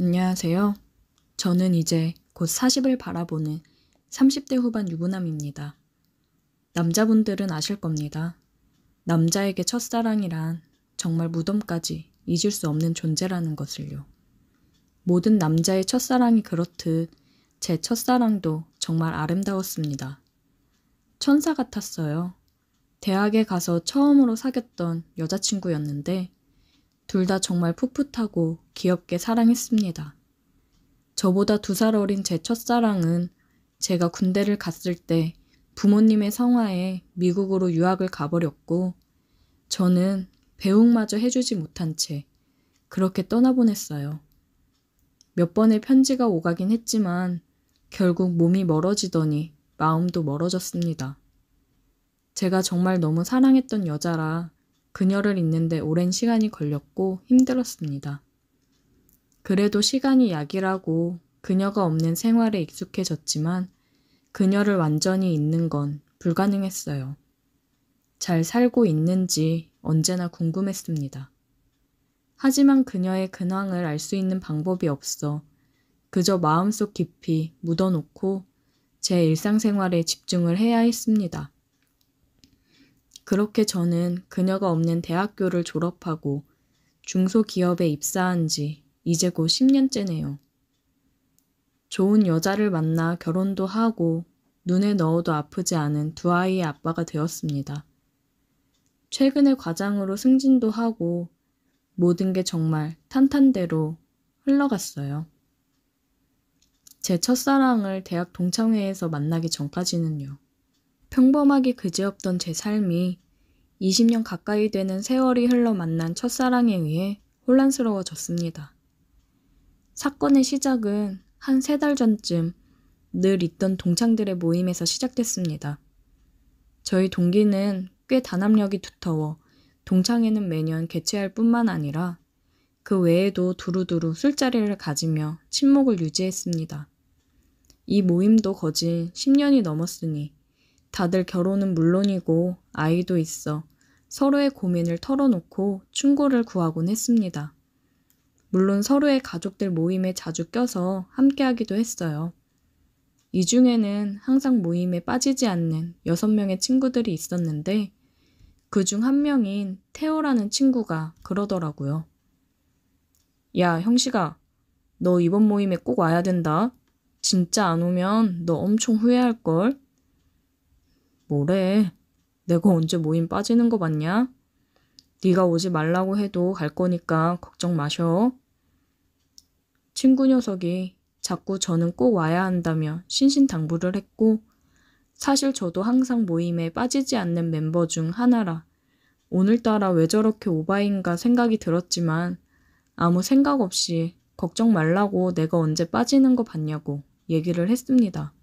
안녕하세요. 저는 이제 곧 40을 바라보는 30대 후반 유부남입니다. 남자분들은 아실 겁니다. 남자에게 첫사랑이란 정말 무덤까지 잊을 수 없는 존재라는 것을요. 모든 남자의 첫사랑이 그렇듯 제 첫사랑도 정말 아름다웠습니다. 천사 같았어요. 대학에 가서 처음으로 사귀었던 여자친구였는데 둘 다 정말 풋풋하고 귀엽게 사랑했습니다. 저보다 2살 어린 제 첫사랑은 제가 군대를 갔을 때 부모님의 성화에 미국으로 유학을 가버렸고 저는 배웅마저 해주지 못한 채 그렇게 떠나보냈어요. 몇 번의 편지가 오가긴 했지만 결국 몸이 멀어지더니 마음도 멀어졌습니다. 제가 정말 너무 사랑했던 여자라 그녀를 잊는데 오랜 시간이 걸렸고 힘들었습니다. 그래도 시간이 약이라고 그녀가 없는 생활에 익숙해졌지만 그녀를 완전히 잊는 건 불가능했어요. 잘 살고 있는지 언제나 궁금했습니다. 하지만 그녀의 근황을 알 수 있는 방법이 없어 그저 마음속 깊이 묻어놓고 제 일상생활에 집중을 해야 했습니다. 그렇게 저는 그녀가 없는 대학교를 졸업하고 중소기업에 입사한 지 이제 곧 10년째네요. 좋은 여자를 만나 결혼도 하고 눈에 넣어도 아프지 않은 2아이의 아빠가 되었습니다. 최근에 과장으로 승진도 하고 모든 게 정말 탄탄대로 흘러갔어요. 제 첫사랑을 대학 동창회에서 만나기 전까지는요. 평범하기 그지없던 제 삶이 20년 가까이 되는 세월이 흘러 만난 첫사랑에 의해 혼란스러워졌습니다. 사건의 시작은 한 3달 전쯤 늘 있던 동창들의 모임에서 시작됐습니다. 저희 동기는 꽤 단합력이 두터워 동창회는 매년 개최할 뿐만 아니라 그 외에도 두루두루 술자리를 가지며 친목을 유지했습니다. 이 모임도 거진 10년이 넘었으니 다들 결혼은 물론이고 아이도 있어 서로의 고민을 털어놓고 충고를 구하곤 했습니다. 물론 서로의 가족들 모임에 자주 껴서 함께하기도 했어요. 이 중에는 항상 모임에 빠지지 않는 6명의 친구들이 있었는데 그중 한 명인 태호라는 친구가 그러더라고요. 야, 형식아, 너 이번 모임에 꼭 와야 된다. 진짜 안 오면 너 엄청 후회할걸? 뭐래? 내가 언제 모임 빠지는 거 봤냐? 네가 오지 말라고 해도 갈 거니까 걱정 마셔. 친구 녀석이 자꾸 저는 꼭 와야 한다며 신신당부를 했고 사실 저도 항상 모임에 빠지지 않는 멤버 중 하나라 오늘따라 왜 저렇게 오바인가 생각이 들었지만 아무 생각 없이 걱정 말라고 내가 언제 빠지는 거 봤냐고 얘기를 했습니다.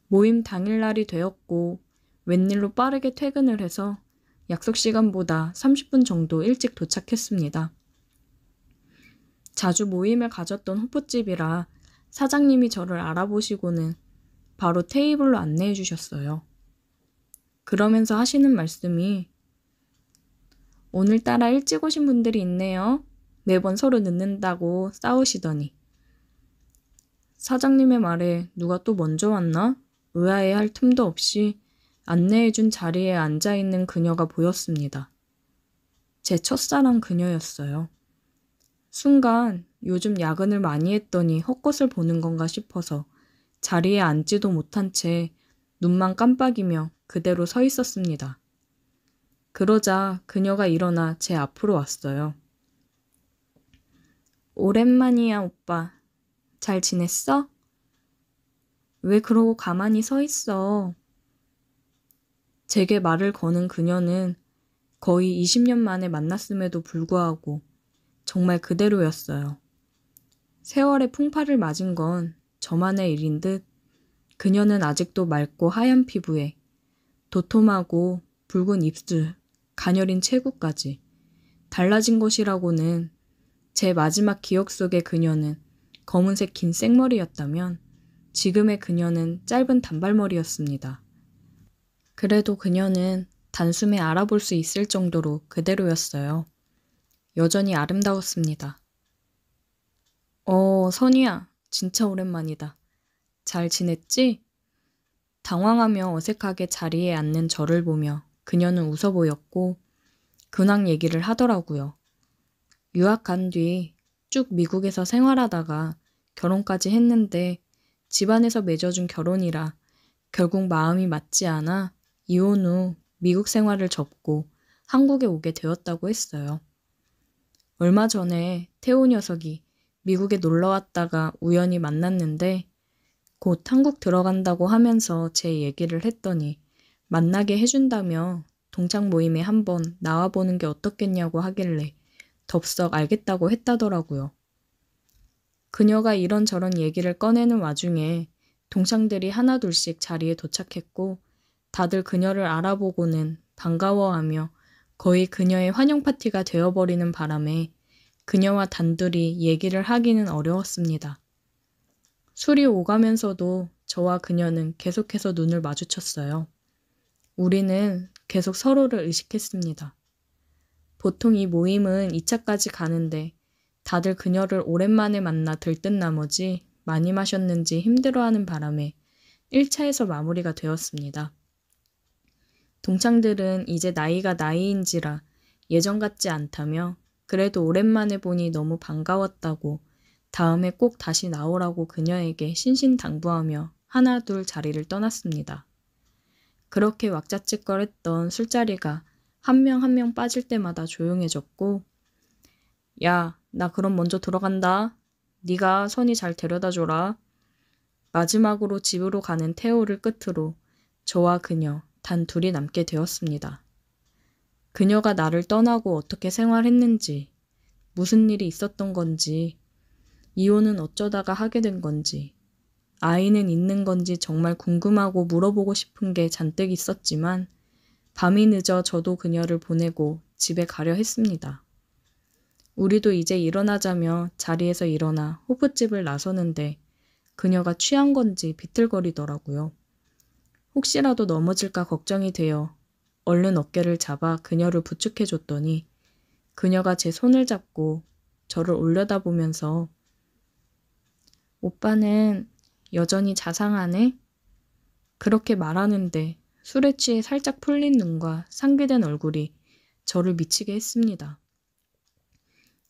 모임 당일날이 되었고 웬일로 빠르게 퇴근을 해서 약속 시간보다 30분 정도 일찍 도착했습니다. 자주 모임을 가졌던 호프집이라 사장님이 저를 알아보시고는 바로 테이블로 안내해 주셨어요. 그러면서 하시는 말씀이 오늘따라 일찍 오신 분들이 있네요. 매번 서로 늦는다고 싸우시더니 사장님의 말에 누가 또 먼저 왔나? 의아해할 틈도 없이 안내해준 자리에 앉아있는 그녀가 보였습니다. 제 첫사랑 그녀였어요. 순간 요즘 야근을 많이 했더니 헛것을 보는 건가 싶어서 자리에 앉지도 못한 채 눈만 깜빡이며 그대로 서 있었습니다. 그러자 그녀가 일어나 제 앞으로 왔어요. 오랜만이야, 오빠. 잘 지냈어? 왜 그러고 가만히 서 있어? 제게 말을 거는 그녀는 거의 20년 만에 만났음에도 불구하고 정말 그대로였어요. 세월의 풍파를 맞은 건 저만의 일인 듯 그녀는 아직도 맑고 하얀 피부에 도톰하고 붉은 입술, 가녀린 체구까지 달라진 것이라고는 제 마지막 기억 속의 그녀는 검은색 긴 생머리였다면 지금의 그녀는 짧은 단발머리였습니다. 그래도 그녀는 단숨에 알아볼 수 있을 정도로 그대로였어요. 여전히 아름다웠습니다. 선이야. 진짜 오랜만이다. 잘 지냈지? 당황하며 어색하게 자리에 앉는 저를 보며 그녀는 웃어 보였고 근황 얘기를 하더라고요. 유학 간 뒤 쭉 미국에서 생활하다가 결혼까지 했는데 집안에서 맺어준 결혼이라 결국 마음이 맞지 않아 이혼 후 미국 생활을 접고 한국에 오게 되었다고 했어요. 얼마 전에 태호 녀석이 미국에 놀러 왔다가 우연히 만났는데 곧 한국 들어간다고 하면서 제 얘기를 했더니 만나게 해준다며 동창 모임에 한번 나와보는 게 어떻겠냐고 하길래 덥석 알겠다고 했다더라고요. 그녀가 이런저런 얘기를 꺼내는 와중에 동창들이 하나둘씩 자리에 도착했고 다들 그녀를 알아보고는 반가워하며 거의 그녀의 환영 파티가 되어버리는 바람에 그녀와 단둘이 얘기를 하기는 어려웠습니다. 술이 오가면서도 저와 그녀는 계속해서 눈을 마주쳤어요. 우리는 계속 서로를 의식했습니다. 보통 이 모임은 2차까지 가는데 다들 그녀를 오랜만에 만나 들뜬 나머지 많이 마셨는지 힘들어하는 바람에 1차에서 마무리가 되었습니다. 동창들은 이제 나이가 나이인지라 예전 같지 않다며 그래도 오랜만에 보니 너무 반가웠다고 다음에 꼭 다시 나오라고 그녀에게 신신당부하며 하나둘 자리를 떠났습니다. 그렇게 왁자지껄했던 술자리가 한 명 한 명 빠질 때마다 조용해졌고 야, 나 그럼 먼저 들어간다. 네가 선이 잘 데려다줘라. 마지막으로 집으로 가는 태호를 끝으로 저와 그녀 단 둘이 남게 되었습니다. 그녀가 나를 떠나고 어떻게 생활했는지, 무슨 일이 있었던 건지, 이혼은 어쩌다가 하게 된 건지, 아이는 있는 건지 정말 궁금하고 물어보고 싶은 게 잔뜩 있었지만 밤이 늦어 저도 그녀를 보내고 집에 가려 했습니다. 우리도 이제 일어나자며 자리에서 일어나 호프집을 나서는데 그녀가 취한 건지 비틀거리더라고요. 혹시라도 넘어질까 걱정이 되어 얼른 어깨를 잡아 그녀를 부축해줬더니 그녀가 제 손을 잡고 저를 올려다보면서 오빠는 여전히 자상하네? 그렇게 말하는데 술에 취해 살짝 풀린 눈과 상기된 얼굴이 저를 미치게 했습니다.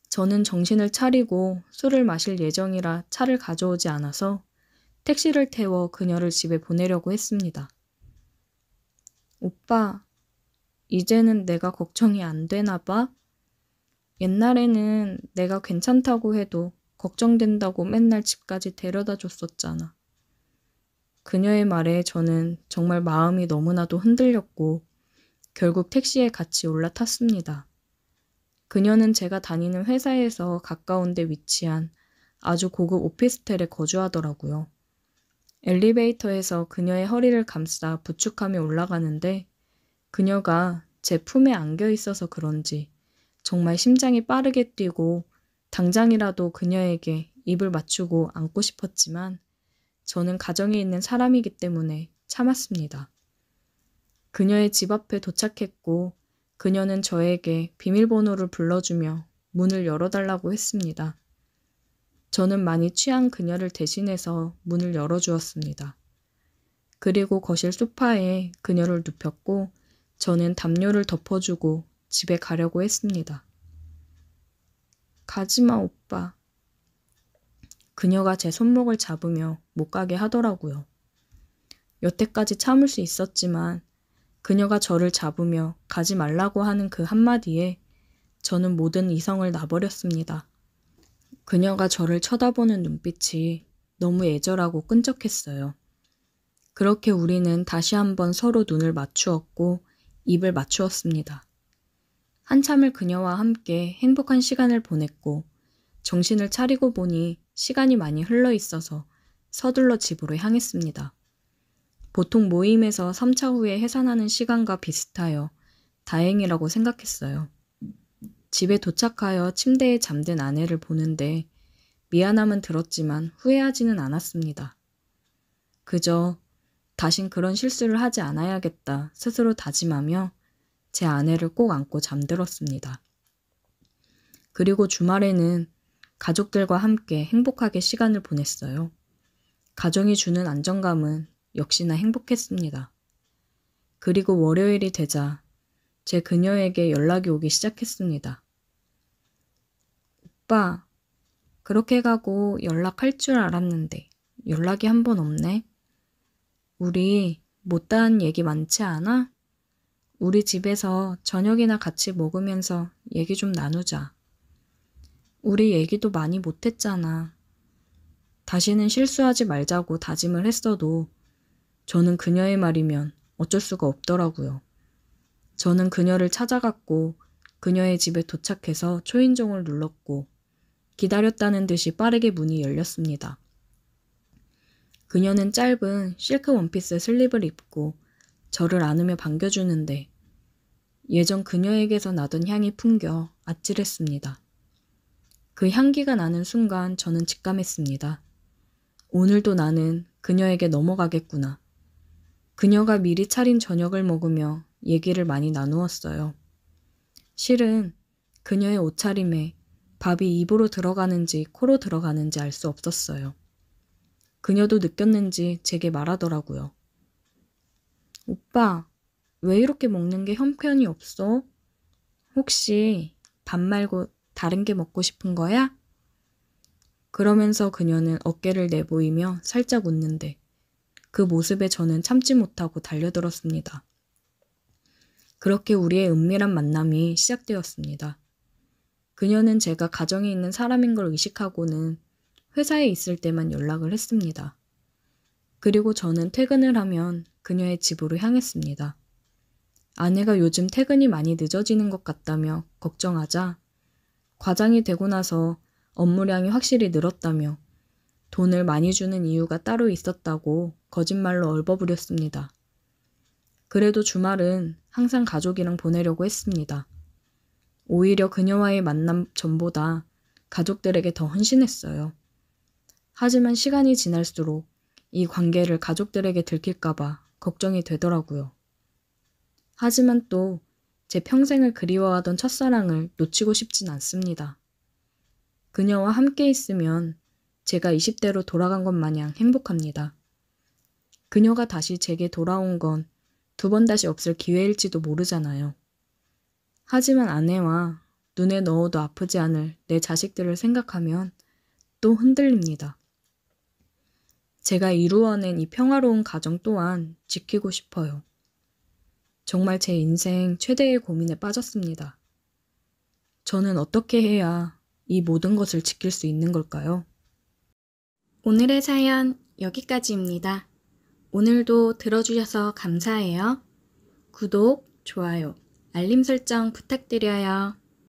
저는 정신을 차리고 술을 마실 예정이라 차를 가져오지 않아서 택시를 태워 그녀를 집에 보내려고 했습니다. 오빠, 이제는 내가 걱정이 안 되나 봐? 옛날에는 내가 괜찮다고 해도 걱정된다고 맨날 집까지 데려다 줬었잖아. 그녀의 말에 저는 정말 마음이 너무나도 흔들렸고 결국 택시에 같이 올라탔습니다. 그녀는 제가 다니는 회사에서 가까운 데 위치한 아주 고급 오피스텔에 거주하더라고요. 엘리베이터에서 그녀의 허리를 감싸 부축하며 올라가는데 그녀가 제 품에 안겨 있어서 그런지 정말 심장이 빠르게 뛰고 당장이라도 그녀에게 입을 맞추고 안고 싶었지만 저는 가정에 있는 사람이기 때문에 참았습니다. 그녀의 집 앞에 도착했고 그녀는 저에게 비밀번호를 불러주며 문을 열어달라고 했습니다. 저는 많이 취한 그녀를 대신해서 문을 열어주었습니다. 그리고 거실 소파에 그녀를 눕혔고 저는 담요를 덮어주고 집에 가려고 했습니다. 가지마, 오빠. 그녀가 제 손목을 잡으며 못 가게 하더라고요. 여태까지 참을 수 있었지만 그녀가 저를 잡으며 가지 말라고 하는 그 한마디에 저는 모든 이성을 놔버렸습니다. 그녀가 저를 쳐다보는 눈빛이 너무 애절하고 끈적했어요. 그렇게 우리는 다시 한번 서로 눈을 맞추었고 입을 맞추었습니다. 한참을 그녀와 함께 행복한 시간을 보냈고 정신을 차리고 보니 시간이 많이 흘러 있어서 서둘러 집으로 향했습니다. 보통 모임에서 3차 후에 해산하는 시간과 비슷하여 다행이라고 생각했어요. 집에 도착하여 침대에 잠든 아내를 보는데 미안함은 들었지만 후회하지는 않았습니다. 그저 다신 그런 실수를 하지 않아야겠다 스스로 다짐하며 제 아내를 꼭 안고 잠들었습니다. 그리고 주말에는 가족들과 함께 행복하게 시간을 보냈어요. 가정이 주는 안정감은 역시나 행복했습니다. 그리고 월요일이 되자 제 그녀에게 연락이 오기 시작했습니다. 오빠, 그렇게 가고 연락할 줄 알았는데 연락이 한 번 없네. 우리 못다한 얘기 많지 않아? 우리 집에서 저녁이나 같이 먹으면서 얘기 좀 나누자. 우리 얘기도 많이 못했잖아. 다시는 실수하지 말자고 다짐을 했어도 저는 그녀의 말이면 어쩔 수가 없더라고요. 저는 그녀를 찾아갔고 그녀의 집에 도착해서 초인종을 눌렀고 기다렸다는 듯이 빠르게 문이 열렸습니다. 그녀는 짧은 실크 원피스 슬립을 입고 저를 안으며 반겨주는데 예전 그녀에게서 나던 향이 풍겨 아찔했습니다. 그 향기가 나는 순간 저는 직감했습니다. 오늘도 나는 그녀에게 넘어가겠구나. 그녀가 미리 차린 저녁을 먹으며 얘기를 많이 나누었어요. 실은 그녀의 옷차림에 밥이 입으로 들어가는지 코로 들어가는지 알 수 없었어요. 그녀도 느꼈는지 제게 말하더라고요. 오빠, 왜 이렇게 먹는 게 형편이 없어? 혹시 밥 말고 다른 게 먹고 싶은 거야? 그러면서 그녀는 어깨를 내보이며 살짝 웃는데 그 모습에 저는 참지 못하고 달려들었습니다. 그렇게 우리의 은밀한 만남이 시작되었습니다. 그녀는 제가 가정에 있는 사람인 걸 의식하고는 회사에 있을 때만 연락을 했습니다. 그리고 저는 퇴근을 하면 그녀의 집으로 향했습니다. 아내가 요즘 퇴근이 많이 늦어지는 것 같다며 걱정하자 과장이 되고 나서 업무량이 확실히 늘었다며 돈을 많이 주는 이유가 따로 있었다고 거짓말로 얼버무렸습니다. 그래도 주말은 항상 가족이랑 보내려고 했습니다. 오히려 그녀와의 만남 전보다 가족들에게 더 헌신했어요. 하지만 시간이 지날수록 이 관계를 가족들에게 들킬까봐 걱정이 되더라고요. 하지만 또 제 평생을 그리워하던 첫사랑을 놓치고 싶진 않습니다. 그녀와 함께 있으면 제가 20대로 돌아간 것 마냥 행복합니다. 그녀가 다시 제게 돌아온 건 두 번 다시 없을 기회일지도 모르잖아요. 하지만 아내와 눈에 넣어도 아프지 않을 내 자식들을 생각하면 또 흔들립니다. 제가 이루어낸 이 평화로운 가정 또한 지키고 싶어요. 정말 제 인생 최대의 고민에 빠졌습니다. 저는 어떻게 해야 이 모든 것을 지킬 수 있는 걸까요? 오늘의 사연 여기까지입니다. 오늘도 들어주셔서 감사해요. 구독, 좋아요, 알림 설정 부탁드려요.